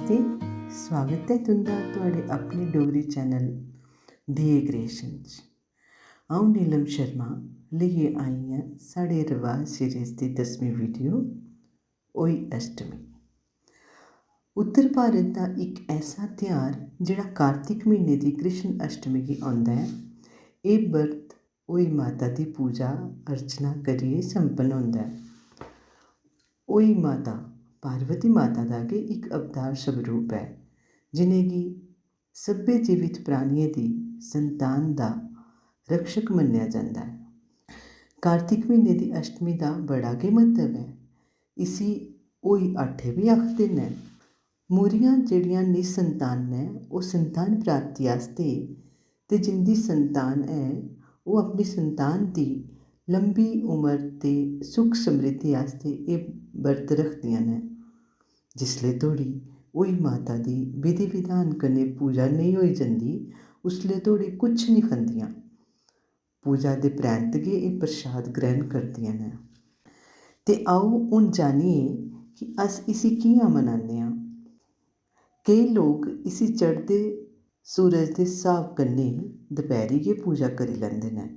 नमस्ते, स्वागत है तुंदा तुहाड़े अपने डोगरी चैनल डीए क्रिएशन च। अ'ऊं नीलम शर्मा लेइयै आई आं साढ़े रवाज सीरीज़ दी 10वीं वीडियो होई अष्टमी। उत्तर भारत दा इक ऐसा त्यौहार जेह्ड़ा कार्तिक म्हीने दी कृष्ण अष्टमी गी औंदा ऐ। एह् बर्त होई माता दी पूजा अर्चना करियै संपन्न होंदा ऐ। होई माता पार्वती माता दा गै इक अवतार स्वरूप ऐ, जिनेंगी सब्भै जीवित प्राणियें दी संतान दा रक्षक मन्नेआ जंदा ऐ। कार्तिक म्हीने दी अष्टमी दा बड़ा गै म्हत्तव ऐ। इसी होई आठे बी आखदे न। मूरियां जेह्ड़ियां निसंतान न ओह् संतान प्राप्ति आस्ते ते जिंदी संतान ऐ ओह् अपनी संतान दी लंबी उमर ते सुख समृद्धि आस्ते एह् बरत रखदियां न। जिसले धोड़ी होई माता दी विधि विधान कन्नै पूजा नेईं होई जंदी उसले धोड़ी कुछ नहीं खंदियां। पूजा दे परैंत्त गै एह् प्रसाद ग्रहण करदियां न। ते आओ हून जानिए कि अस इसी कि'यां मनान्ने आं। केईं लोग इसी चढ़दे सूरज दे स्हाब कन्नै दपैह्री गै पूजा करी लैंदे न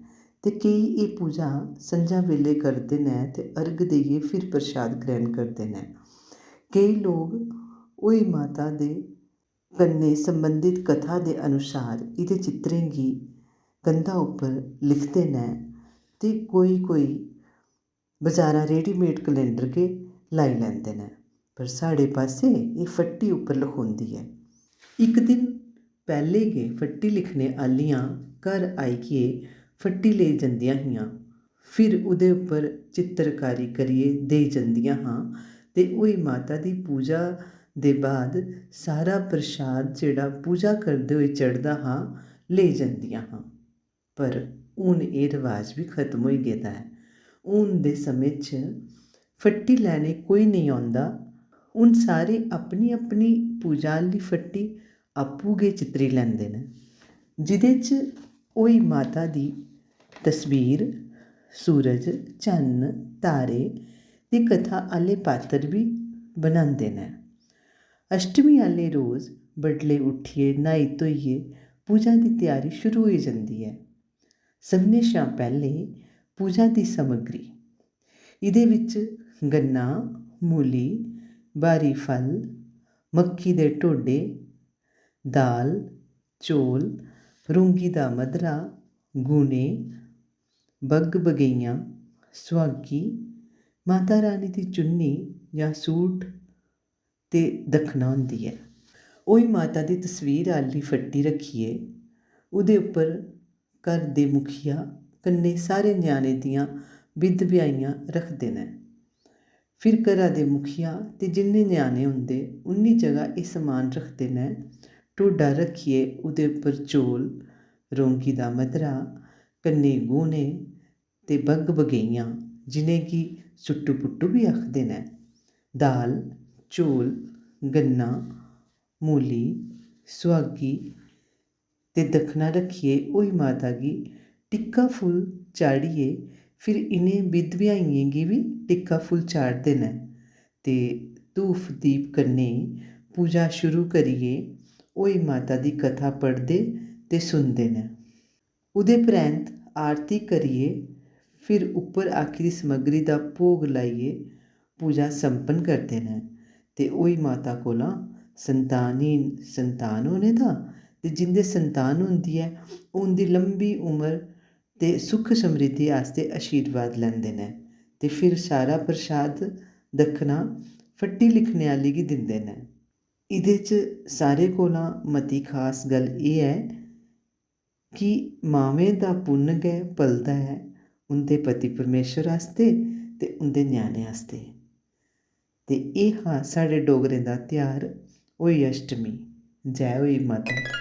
ते केईं एह् पूजा संझा बेल्लै करदे न ते अर्घ देइयै फिर प्रसाद ग्रहण करदे न। केईं लोग होई माता दे कन्नै संबंधित कथा दे अनुसार एह्दे चित्रें गी कंधा उप्पर लिखदे न ते कोई बजारा रेडीमेड कैलेंडर गै लाई लैंदे न। पर साढ़े पास्से एह् फट्टी उप्पर लखोंदी ऐ। इक दिन पैह्लें गै फट्टी लिखने आह्लियां घर आइयै फट्टी लेई जंदियां हियां, फिर ओह्दे उप्पर चित्तरकारी करियै देई जंदियां हां ते होई माता दी पूजा दे बाद सारा प्रसाद जेह्ड़ा पूजा करदे होई चढ़दा हा लेई जंदियां हां। पर हून एह् रवाज बी खत्म होई गेदा ऐ। हून दे समें च फट्टी लैने कोई नेईं औंदा। हून सारे अपनी अपनी पूजा आह्ली फट्टी आपूं गै चित्तरी लैंदे न, जेह्दे च होई माता दी तस्वीर, सूरज, चन्न, तारे ते कथा आह्ले पात्तर बी बनांदे न। अष्टमी आह्ले रोज बडलै उट्ठियै न्हाई धोइयै पूजा दी त्यारी शुरू होई जंदी ऐ। सभनें शा पैह्लें पूजा दी समग्री। एह्दे बिच्च गन्ना, मूली, ब्हारी फल, मक्की दे ढोडे, दाल, चौल, रौंगी दा मद्धरा, गुने, बग्ग बगेइयां, सुहागी, माता रानी दी चुन्नी जां सूट ते दक्खना होंदी ऐ। होई माता दी तस्वीर आह्ली फट्टी रक्खियै ओह्दे उप्पर घर दे मुखिया कन्नै सारे ञ्याणें दियां बिद्ध ब्याहियां रखदे न। फिर घरा दे मुखिया ते जिन्ने ञ्याणे होंदे उन्नी जगह एह् समान रखदे न। ढोडा रक्खियै ओह्दे उप्पर चौल, रौंगी दा मद्धरा, कन्नै गूने ते बग्ग बगेइयां जिनेंगी सुट्टू पुट्टू बी आखदे न, दाल, चौल, गन्ना, मूली, सुहागी ते दक्खना रक्खियै होई माता गी टिक्का फुल्ल चाढ़ियै फिर इ'नें बिद्ध ब्याहियें गी बी टिक्का फुल्ल चाढ़दे न ते धूफ दीप कन्नै पूजा शुरू करियै होई माता दी कथा पढ़दे ते सुनदे न। ओह्दे परैंत्त आरती करियै फिर उप्पर आखी दी समग्री दा भोग लाइयै पूजा संपन्न करदे न ते होई माता कोला संतानहीन संतान होने दा ते जिंदे संतान होंदी ऐ ओह् उं'दी लंबी उमर ते सुख समृद्धि आस्ते आशीर्वाद लैंदे न ते फिर सारा प्रसाद दक्खना फट्टी लिखने आह्ली गी दिंदे न। एह्दे च सारें कोला मती खास गल्ल एह् ऐ कि मावें दा पुन्न गै पलदा ऐ उं'दे पति परमेश्वर आस्ते ते उं'दे ञ्याणें आस्ते। ते एह् हा साढ़े डोगरें दा त्यौहार होई अष्टमी। जै होई माता।